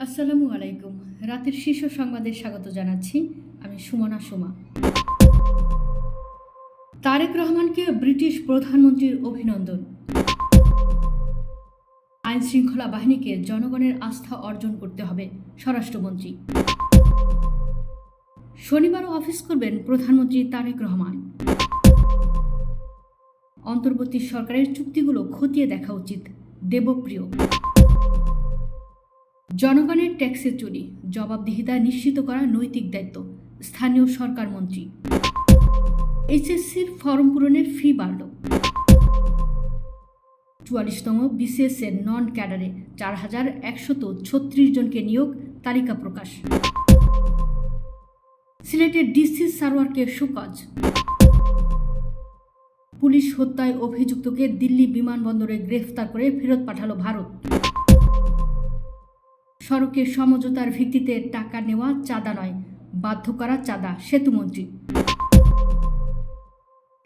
আসসালামু আলাইকুম। রাতের শীর্ষ সংবাদে স্বাগত জানাচ্ছি। আমি সুমনা সুমা। তারেক রহমানকে ব্রিটিশ প্রধানমন্ত্রীর অভিনন্দন। আইনশৃঙ্খলা বাহিনীকে জনগণের আস্থা অর্জন করতে হবে, স্বরাষ্ট্রমন্ত্রী। শনিবারও অফিস করবেন প্রধানমন্ত্রী তারেক রহমান। অন্তর্বর্তী সরকারের চুক্তিগুলো খতিয়ে দেখা উচিত, দেবপ্রিয়। জনগণের ট্যাক্সে চুরি, জবাবদিহিতা নিশ্চিত করা নৈতিক দায়িত্ব, স্থানীয় সরকার মন্ত্রী। এইচএসসির ফরম পূরণের ফি বাড়ল। ৪৪তম বিসিএসের নন ক্যাডারে ৪,১৩৬ জনকে নিয়োগ, তালিকা প্রকাশ। সিলেটের ডিসি সারোয়ারকে শোকজ। পুলিশ হত্যায় অভিযুক্তকে দিল্লি বিমানবন্দরে গ্রেফতার করে ফেরত পাঠালো ভারত। সড়কে সমঝোতার ভিত্তিতে টাকা নেওয়া চাঁদা নয়, বাধ্য করা চাঁদা, সেতুমন্ত্রী।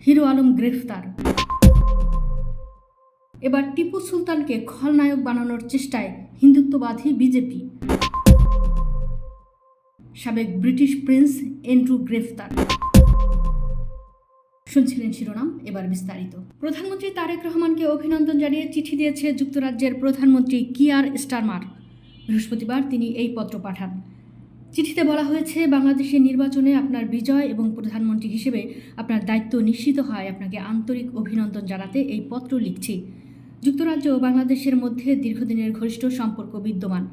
হিরো আলম গ্রেফতার। এবার টিপু সুলতানকে খলনায়ক বানানোর চেষ্টায় হিন্দুত্ববাদী বিজেপি। সাবেক ব্রিটিশ প্রিন্স এন্ড্রু গ্রেফতার। শুনছিলেন শিরোনাম, এবার বিস্তারিত। প্রধানমন্ত্রী তারেক রহমানকে অভিনন্দন জানিয়ে চিঠি দিয়েছে যুক্তরাজ্যের প্রধানমন্ত্রী কিয়ার স্টারমার। বৃহস্পতিবার তিনি এই পত্র পাঠান। চিঠিতে বলা হয়েছে, বাংলাদেশের নির্বাচনে আপনার বিজয় এবং প্রধানমন্ত্রী হিসেবে আপনার দায়িত্ব নিশ্চিত হয় আপনাকে আন্তরিক অভিনন্দন জানাতে এই পত্র লিখছি। যুক্তরাজ্য ও বাংলাদেশের মধ্যে দীর্ঘদিনের ঘনিষ্ঠ সম্পর্ক বিদ্যমান।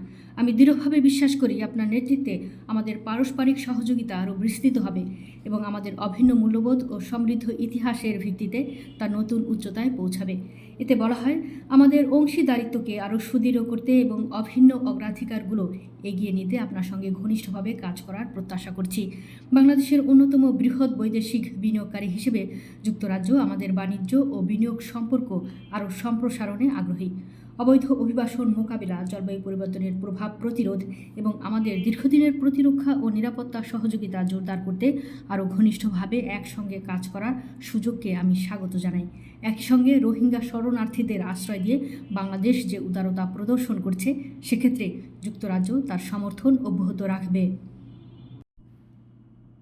আমি দৃঢ়ভাবে বিশ্বাস করি আপনার নেতৃত্বে আমাদের পারস্পরিক সহযোগিতা আরও বিস্তৃত হবে এবং আমাদের অভিন্ন মূল্যবোধ ও সমৃদ্ধ ইতিহাসের ভিত্তিতে তা নতুন উচ্চতায় পৌঁছাবে। এতে বলা হয়, আমাদের অংশীদারিত্বকে আরও সুদৃঢ় করতে এবং অভিন্ন অগ্রাধিকারগুলো এগিয়ে নিতে আপনার সঙ্গে ঘনিষ্ঠভাবে কাজ করার প্রত্যাশা করছি। বাংলাদেশের অন্যতম বৃহৎ বৈদেশিক বিনিয়োগকারী হিসেবে যুক্তরাজ্য আমাদের বাণিজ্য ও বিনিয়োগ সম্পর্ক আরও সম্প্রসারণে আগ্রহী। অবৈধ অভিবাসন মোকাবিলা, জলবায়ু পরিবর্তনের প্রভাব প্রতিরোধ এবং আমাদের দীর্ঘদিনের প্রতিরক্ষা ও নিরাপত্তা সহযোগিতা জোরদার করতে আরও ঘনিষ্ঠভাবে একসঙ্গে কাজ করার সুযোগকে আমি স্বাগত জানাই। একই সঙ্গে রোহিঙ্গা শরণার্থীদের আশ্রয় দিয়ে বাংলাদেশ যে উদারতা প্রদর্শন করছে, সেক্ষেত্রে যুক্তরাজ্য তার সমর্থন অব্যাহত রাখবে।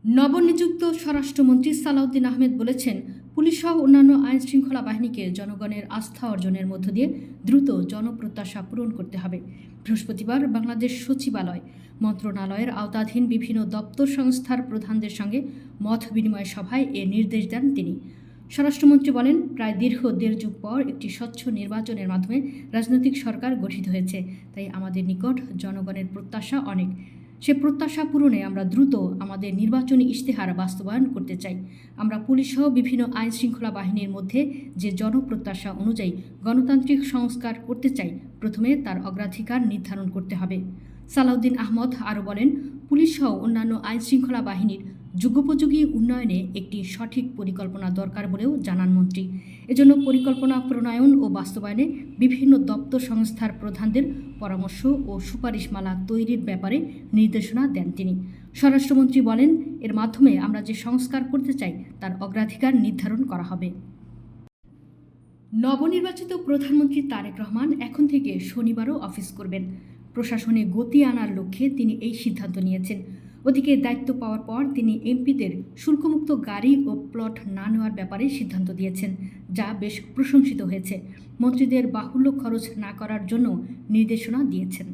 নবনিযুক্ত স্বরাষ্ট্রমন্ত্রী সালাউদ্দিন আহমেদ বলেছেন, পুলিশসহ অন্যান্য আইনশৃঙ্খলা বাহিনীকে জনগণের আস্থা অর্জনের মধ্য দিয়ে দ্রুত জনপ্রত্যাশা পূরণ করতে হবে। বৃহস্পতিবার বাংলাদেশ সচিবালয় মন্ত্রণালয়ের আওতাধীন বিভিন্ন দপ্তর সংস্থার প্রধানদের সঙ্গে মত বিনিময় সভায় এ নির্দেশ দেন তিনি। স্বরাষ্ট্রমন্ত্রী বলেন, প্রায় দীর্ঘ ১.৫ যুগ পর একটি স্বচ্ছ নির্বাচনের মাধ্যমে রাজনৈতিক সরকার গঠিত হয়েছে, তাই আমাদের নিকট জনগণের প্রত্যাশা অনেক। সে প্রত্যাশা পূরণে আমরা দ্রুত আমাদের নির্বাচনী ইশতেহার বাস্তবায়ন করতে চাই। আমরা পুলিশসহ বিভিন্ন আইনশৃঙ্খলা বাহিনীর মধ্যে যে জনপ্রত্যাশা অনুযায়ী গণতান্ত্রিক সংস্কার করতে চাই, প্রথমে তার অগ্রাধিকার নির্ধারণ করতে হবে। সালাউদ্দিন আহমদ আরও বলেন, পুলিশসহ অন্যান্য আইনশৃঙ্খলা বাহিনীর যুগোপযোগী উন্নয়নে একটি সঠিক পরিকল্পনা দরকার বলেও জানান মন্ত্রী। এজন্য পরিকল্পনা প্রণয়ন ও বাস্তবায়নে বিভিন্ন দপ্তর সংস্থার প্রধানদের পরামর্শ ও সুপারিশমালা তৈরির ব্যাপারে নির্দেশনা দেন তিনি। স্বরাষ্ট্রমন্ত্রী বলেন, এর মাধ্যমে আমরা যে সংস্কার করতে চাই তার অগ্রাধিকার নির্ধারণ করা হবে। নবনির্বাচিত প্রধানমন্ত্রী তারেক রহমান এখন থেকে শনিবারও অফিস করবেন। প্রশাসনে গতি আনার লক্ষ্যে তিনি এই সিদ্ধান্ত নিয়েছেন। ওদিকে দায়িত্ব পাওয়ার পর তিনি এমপিদের শুল্কমুক্ত গাড়ি ও প্লট না নেওয়ার ব্যাপারে সিদ্ধান্ত দিয়েছেন, যা বেশ প্রশংসিত হয়েছে। মন্ত্রীদের বাহুল্য খরচ না করার জন্য নির্দেশনা দিয়েছেন।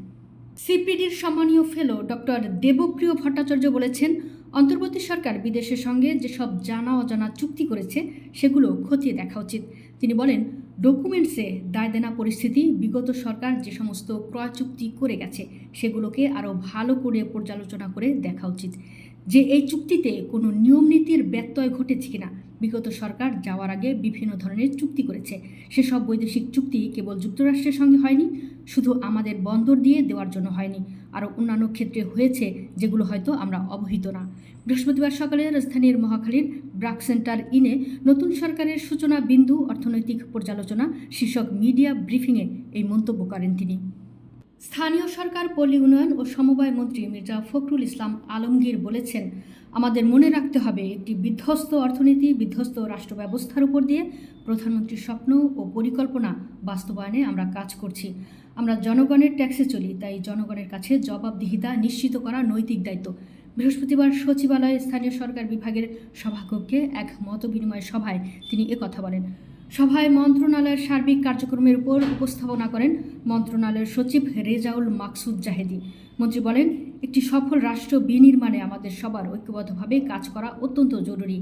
সিপিডির সম্মানীয় ফেলো ডক্টর দেবপ্রিয় ভট্টাচার্য বলেছেন, অন্তর্বর্তী সরকার বিদেশের সঙ্গে যেসব জানা অজানা চুক্তি করেছে সেগুলো খতিয়ে দেখা উচিত। তিনি বলেন, ডকুমেন্টসে দায় দেনা পরিস্থিতি, বিগত সরকার যে সমস্ত ক্রয় চুক্তি করে গেছে সেগুলোকে আরও ভালো করে পর্যালোচনা করে দেখা উচিত, যে এই চুক্তিতে কোনো নিয়মনীতির ব্যত্যয় ঘটেছে কিনা। বিগত সরকার যাওয়ার আগে বিভিন্ন ধরনের চুক্তি করেছে, সেসব বৈদেশিক চুক্তি কেবল যুক্তরাষ্ট্রের সঙ্গে হয়নি, শুধু আমাদের বন্দর দিয়ে দেওয়ার জন্য হয়নি, আরও অন্যান্য ক্ষেত্রে হয়েছে যেগুলো হয়তো আমরা অবহিত না। বৃহস্পতিবার সকালে রাজধানীর মহাখালীর ব্রাক সেন্টার ইনে নতুন সরকারের সূচনা বিন্দু অর্থনৈতিক পর্যালোচনা শীর্ষক মিডিয়া ব্রিফিংয়ে এই মন্তব্য করেন তিনি। স্থানীয় সরকার, পল্লী উন্নয়ন ও সমবায় মন্ত্রী মির্জা ফখরুল ইসলাম আলমগীর বলেছেন, আমাদের মনে রাখতে হবে একটি বিধ্বস্ত অর্থনীতি, বিধ্বস্ত রাষ্ট্র ব্যবস্থার উপর দিয়ে প্রধানমন্ত্রীর স্বপ্ন ও পরিকল্পনা বাস্তবায়নে আমরা কাজ করছি। আমরা জনগণের ট্যাক্সে চলি, তাই জনগণের কাছে জবাবদিহিতা নিশ্চিত করা নৈতিক দায়িত্ব। বৃহস্পতিবার সচিবালয়ে স্থানীয় সরকার বিভাগের সভাকক্ষে এক মতবিনিময় সভায় তিনি একথা বলেন। সভায় মন্ত্রণালয়ের সার্বিক কার্যক্রমের উপর উপস্থাপনা করেন মন্ত্রণালয়ের সচিব রেজাউল মাকসুদ জাহেদি। মন্ত্রী বলেন, একটি সফল রাষ্ট্র বিনির্মাণে আমাদের সবার ঐক্যবদ্ধভাবে কাজ করা অত্যন্ত জরুরি।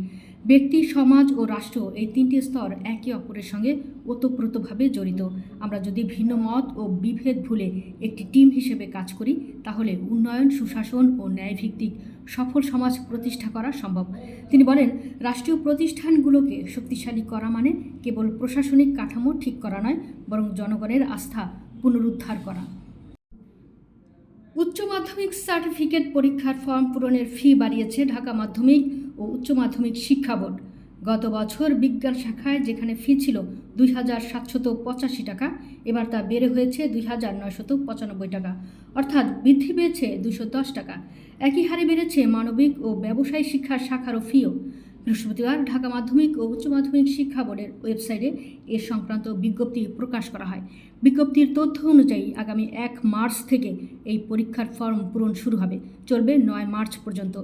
ব্যক্তি, সমাজ ও রাষ্ট্র, এই তিনটি স্তর একে অপরের সঙ্গে ওতপ্রোতভাবে জড়িত। আমরা যদি ভিন্ন মত ও বিভেদ ভুলে একটি টিম হিসেবে কাজ করি, তাহলে উন্নয়ন, সুশাসন ও ন্যায়ভিত্তিক সফল সমাজ প্রতিষ্ঠা করা সম্ভব। তিনি বলেন, রাষ্ট্রীয় প্রতিষ্ঠানগুলোকে শক্তিশালী করা মানে কেবল প্রশাসনিক কাঠামো ঠিক করা নয়, বরং জনগণের আস্থা পুনরুদ্ধার করা। উচ্চ মাধ্যমিক সার্টিফিকেট পরীক্ষার ফর্ম পূরণের ফি বাড়িয়েছে ঢাকা মাধ্যমিক ও উচ্চ মাধ্যমিক শিক্ষা বোর্ড। গত বছর বিজ্ঞান শাখায় যেখানে ফি ছিল ২,৭৮৫ টাকা, এবার তা বেড়ে হয়েছে ২,৯৯৫ টাকা, অর্থাৎ বৃদ্ধি পেয়েছে ২১০ টাকা। একই হারে বেড়েছে মানবিক ও ব্যবসায়ী শিক্ষা শাখারও ফিও। বৃহস্পতিবার ঢাকা মাধ্যমিক ও উচ্চ মাধ্যমিক শিক্ষা বোর্ডের ওয়েবসাইটে এ সংক্রান্ত বিজ্ঞপ্তি প্রকাশ করা হয়। বিজ্ঞপ্তির তথ্য অনুযায়ী আগামী ১ মার্চ থেকে এই পরীক্ষার ফর্ম পূরণ শুরু হবে, চলবে ৯ মার্চ পর্যন্ত।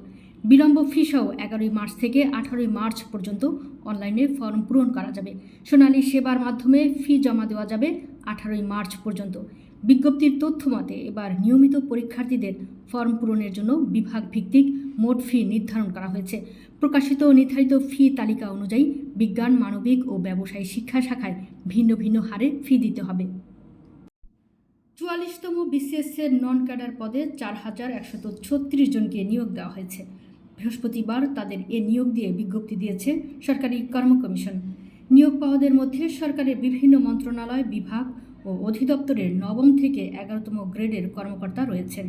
বিলম্ব ফি সহ ১১ মার্চ থেকে ১৮ মার্চ পর্যন্ত অনলাইনে ফর্ম পূরণ করা যাবে। সোনালী সেবার মাধ্যমে ফি জমা দেওয়া যাবে ১৮ মার্চ পর্যন্ত। বিজ্ঞপ্তির তথ্য মতে এবার নিয়মিত পরীক্ষার্থীদের ফর্ম পূরণের জন্য বিভাগ ভিত্তিক মোট ফি নির্ধারণ করা হয়েছে। প্রকাশিত নির্ধারিত ফি তালিকা অনুযায়ী বিজ্ঞান, মানবিক ও ব্যবসায়ী শিক্ষা শাখায় ভিন্ন ভিন্ন হারে ফি দিতে হবে। ৪৪তম বিসিএসের নন ক্যাডার পদে ৪,১৩৬ জনকে নিয়োগ দেওয়া হয়েছে। বৃহস্পতিবার তাদের এ নিয়োগ দিয়ে বিজ্ঞপ্তি দিয়েছে সরকারি কর্ম কমিশন। নিয়োগ পাওয়াদের মধ্যে সরকারের বিভিন্ন মন্ত্রণালয়, বিভাগ ও অধিদপ্তরের ৯ম থেকে ১১তম গ্রেডের কর্মকর্তা রয়েছেন।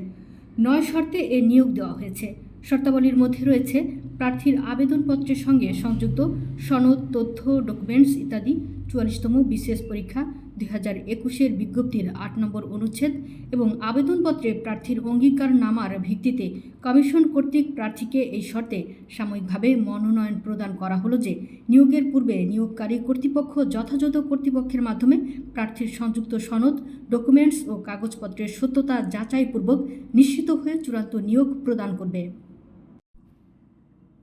৯ শর্তে এ নিয়োগ দেওয়া হয়েছে। শর্তাবলীর মধ্যে রয়েছে প্রার্থীর আবেদনপত্রের সঙ্গে সংযুক্ত সনদ, তথ্য, ডকুমেন্টস ইত্যাদি, ৪৪তম বিসিএস পরীক্ষা ২০২১-এর বিজ্ঞপ্তির ৮ নম্বর অনুচ্ছেদ এবং আবেদনপত্রে প্রার্থীর অঙ্গীকারনামার ভিত্তিতে কমিশন কর্তৃক প্রার্থীকে এই শর্তে সাময়িকভাবে মনোনয়ন প্রদান করা হলো যে, নিয়োগের পূর্বে নিয়োগকারী কর্তৃপক্ষ যথাযথ কর্তৃপক্ষের মাধ্যমে প্রার্থীর সংযুক্ত সনদ, ডকুমেন্টস ও কাগজপত্রের সত্যতা যাচাইপূর্বক নিশ্চিত হয়ে চূড়ান্ত নিয়োগ প্রদান করবে।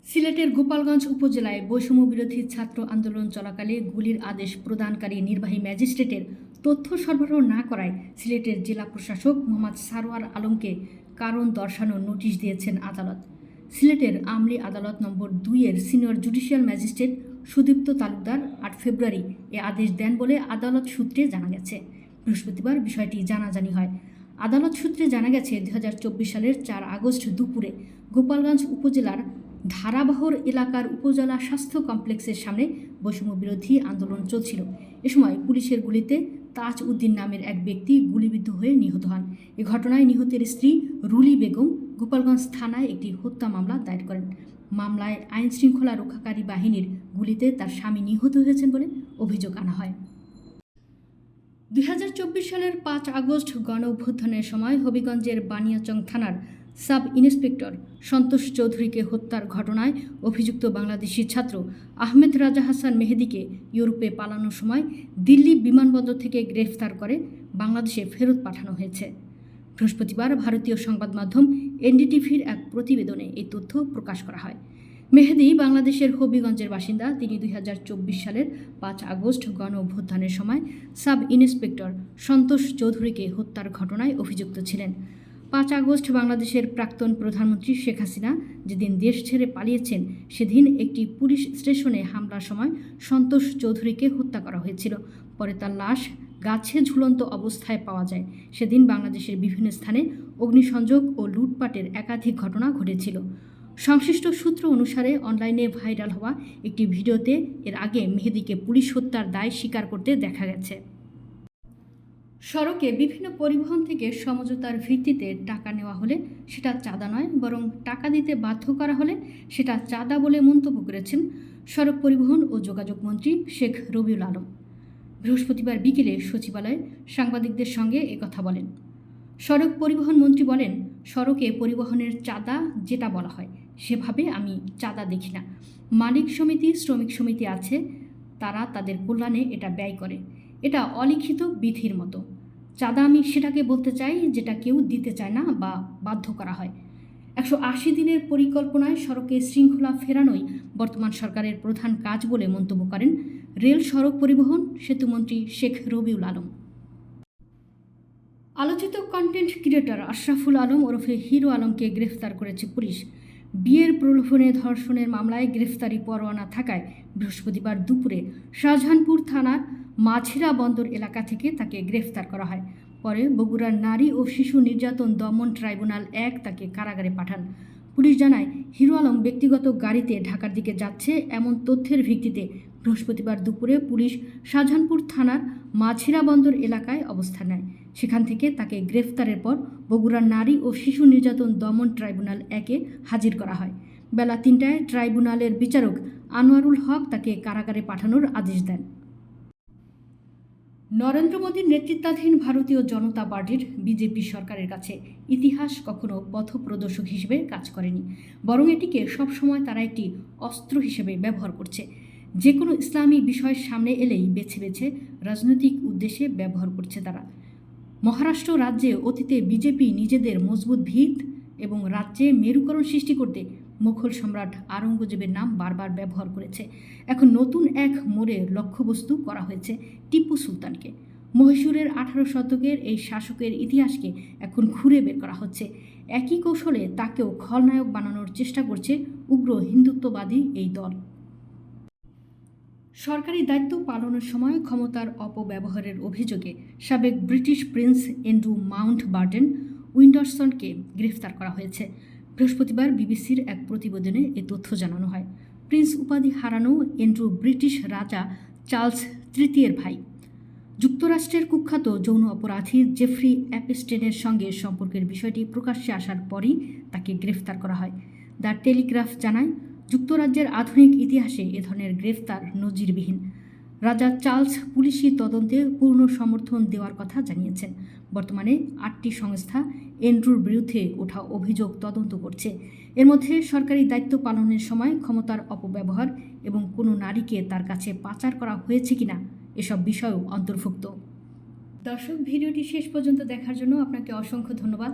সিলেটের গোপালগঞ্জ উপজেলায় বৈষম্য বিরোধী ছাত্র আন্দোলন চলাকালে গুলির আদেশ প্রদানকারী নির্বাহী ম্যাজিস্ট্রেটের তথ্য সরবরাহ না করায় সিলেটের জেলা প্রশাসক মোহাম্মদ সারোয়ার আলমকে কারণ দর্শানোর নোটিশ দিয়েছেন আদালত। সিলেটের আমলি আদালত নম্বর ২-এর senior judicial magistrate Sudipta Talukdar ৮ February এ আদেশ দেন বলে আদালত সূত্রে জানা গেছে। বৃহস্পতিবার বিষয়টি জানাজানি হয়। আদালত সূত্রে জানা গেছে, ২০২৪ সালের ৪ আগস্ট দুপুরে গোপালগঞ্জ উপজেলার ধারাবহর এলাকার উপজেলা স্বাস্থ্য কমপ্লেক্সের সামনে বৈষম্য বিরোধী আন্দোলন চলছিল। এ সময় পুলিশের গুলিতে তাজ উদ্দিন নামের এক ব্যক্তি গুলিবিদ্ধ হয়ে নিহত হন। এ ঘটনায় নিহতের স্ত্রী রুলি বেগম গোপালগঞ্জ থানায় একটি হত্যা মামলা দায়ের করেন। মামলায় আইনশৃঙ্খলা রক্ষাকারী বাহিনীর গুলিতে তার স্বামী নিহত হয়েছেন বলে অভিযোগ আনা হয়। ২০২৪ সালের ৫ আগস্ট গণ অভ্যুত্থানের সময় হবিগঞ্জের বানিয়াচং থানার সাব ইন্সপেক্টর সন্তোষ চৌধুরীকে হত্যার ঘটনায় অভিযুক্ত বাংলাদেশি ছাত্র আহমেদ রাজা হাসান মেহেদীকে ইউরোপে পালানোর সময় দিল্লি বিমানবন্দর থেকে গ্রেফতার করে বাংলাদেশে ফেরত পাঠানো হয়েছে। বৃহস্পতিবার ভারতীয় সংবাদ মাধ্যম এনডিটিভির এক প্রতিবেদনে এই তথ্য প্রকাশ করা হয়। মেহেদী বাংলাদেশের হবিগঞ্জের বাসিন্দা। তিনি ২০২৪ সালের ৫ আগস্ট গণ অভ্যুত্থানের সময় সাব ইন্সপেক্টর সন্তোষ চৌধুরীকে হত্যার ঘটনায় অভিযুক্ত ছিলেন। ৫ আগস্ট বাংলাদেশের প্রাক্তন প্রধানমন্ত্রী শেখ হাসিনা যেদিন দেশ ছেড়ে পালিয়েছেন, সেদিন একটি পুলিশ স্টেশনে হামলার সময় সন্তোষ চৌধুরীকে হত্যা করা হয়েছিল। পরে তার লাশ গাছে ঝুলন্ত অবস্থায় পাওয়া যায়। সেদিন বাংলাদেশের বিভিন্ন স্থানে অগ্নিসংযোগ ও লুটপাটের একাধিক ঘটনা ঘটেছিল। সংশ্লিষ্ট সূত্র অনুসারে অনলাইনে ভাইরাল হওয়া একটি ভিডিওতে এর আগে মেহেদীকে পুলিশ হত্যার দায় স্বীকার করতে দেখা গেছে। সড়কে বিভিন্ন পরিবহন থেকে সমঝোতার ভিত্তিতে টাকা নেওয়া হলে সেটা চাঁদা নয়, বরং টাকা দিতে বাধ্য করা হলে সেটা চাঁদা বলে মন্তব্য করেছেন সড়ক পরিবহন ও যোগাযোগ মন্ত্রী শেখ রবিউল আলম। বৃহস্পতিবার বিকেলে সচিবালয়ে সাংবাদিকদের সঙ্গে একথা বলেন। সড়ক পরিবহন মন্ত্রী বলেন, সড়কে পরিবহনের চাঁদা যেটা বলা হয় সেভাবে আমি চাঁদা দেখি না। মালিক সমিতি, শ্রমিক সমিতি আছে, তারা তাদের কল্যাণে এটা ব্যয় করে। এটা অলিখিত বিধির মতো। চাঁদা আমি সেটাকে বলতে চাই যেটা কেউ দিতে চায় না বা বাধ্য করা হয়। 180 দিনের পরিকল্পনায় সড়কে শৃঙ্খলা ফেরানোই বর্তমান সরকারের প্রধান কাজ বলে মন্তব্য করেন রেল, সড়ক পরিবহন, সেতুমন্ত্রী শেখ রবিউল আলম। আলোচিত কন্টেন্ট ক্রিয়েটর আশরাফুল আলম ওরফে হিরো আলমকে গ্রেফতার করেছে পুলিশ। বিয়ের প্রলোভনে ধর্ষণের মামলায় গ্রেফতারি পরোয়ানা থাকায় বৃহস্পতিবার দুপুরে শাহজাহানপুর থানার মাঝিরা বন্দর এলাকা থেকে তাকে গ্রেফতার করা হয়। পরে বগুড়ার নারী ও শিশু নির্যাতন দমন ট্রাইব্যুনাল 1 তাকে কারাগারে পাঠান। পুলিশ জানায়, হিরো আলম ব্যক্তিগত গাড়িতে ঢাকার দিকে যাচ্ছে এমন তথ্যের ভিত্তিতে বৃহস্পতিবার দুপুরে পুলিশ শাহজাহানপুর থানার মাঝিরা বন্দর এলাকায় অবস্থান নেয়। সেখান থেকে তাকে গ্রেফতারের পর বগুড়ার নারী ও শিশু নির্যাতন দমন ট্রাইব্যুনাল 1-এ হাজির করা হয়। বেলা 3টায় ট্রাইব্যুনালের বিচারক আনোয়ারুল হক তাকে কারাগারে পাঠানোর আদেশ দেন। নরেন্দ্র মোদীর নেতৃত্বাধীন ভারতীয় জনতা পার্টির বিজেপি সরকারের কাছে ইতিহাস কখনো পথপ্রদর্শক হিসেবে কাজ করেনি, বরং এটিকে সবসময় তারা একটি অস্ত্র হিসেবে ব্যবহার করছে। যে কোনো ইসলামী বিষয় সামনে এলেই বেছে বেছে রাজনৈতিক উদ্দেশ্যে ব্যবহার করছে তারা। মহারাষ্ট্র রাজ্যে অতীতে বিজেপি নিজেদের মজবুত ভিত এবং রাজ্যে মেরুকরণ সৃষ্টি করতে মুঘল সম্রাট আওরঙ্গজেবের নাম বারবার ব্যবহার করেছে। এখন নতুন এক মোড়ে লক্ষ্যবস্তু করা হয়েছে টিপু সুলতানকে। মহীশূরের 18 শতকের এই শাসকের ইতিহাসকে এখন ঘুরে বের করা হচ্ছে। একই কৌশলে তাকেও খলনায়ক বানানোর চেষ্টা করছে উগ্র হিন্দুত্ববাদী এই দল। সরকারি দায়িত্ব পালনের সময় ক্ষমতার অপব্যবহারের অভিযোগে সাবেক ব্রিটিশ প্রিন্স অ্যান্ড্রু মাউন্টব্যাটেন উইন্ডসরকে গ্রেফতার করা হয়েছে। বৃহস্পতিবার বিবিসির এক প্রতিবেদনে এ তথ্য জানানো হয়। প্রিন্স উপাধি হারানো অ্যান্ড্রু ব্রিটিশ রাজা চার্লস তৃতীয়ের ভাই। যুক্তরাষ্ট্রের কুখ্যাত যৌন অপরাধী জেফ্রি অ্যাপস্টেনের সঙ্গে সম্পর্কের বিষয়টি প্রকাশ্যে আসার পরই তাকে গ্রেফতার করা হয়। দ্য টেলিগ্রাফ জানায়, যুক্তরাজ্যের আধুনিক ইতিহাসে এ ধরনের গ্রেফতার নজিরবিহীন। রাজা চার্লস পুলিশি তদন্তে পূর্ণ সমর্থন দেওয়ার কথা জানিয়েছেন। বর্তমানে 8টি সংস্থা অ্যান্ড্রুর বিরুদ্ধে ওঠা অভিযোগ তদন্ত করছে। এর মধ্যে সরকারি দায়িত্ব পালনের সময় ক্ষমতার অপব্যবহার এবং কোনো নারীকে তার কাছে পাচার করা হয়েছে কিনা এসব বিষয়ও অন্তর্ভুক্ত। দর্শক, ভিডিওটি শেষ পর্যন্ত দেখার জন্য আপনাকে অসংখ্য ধন্যবাদ।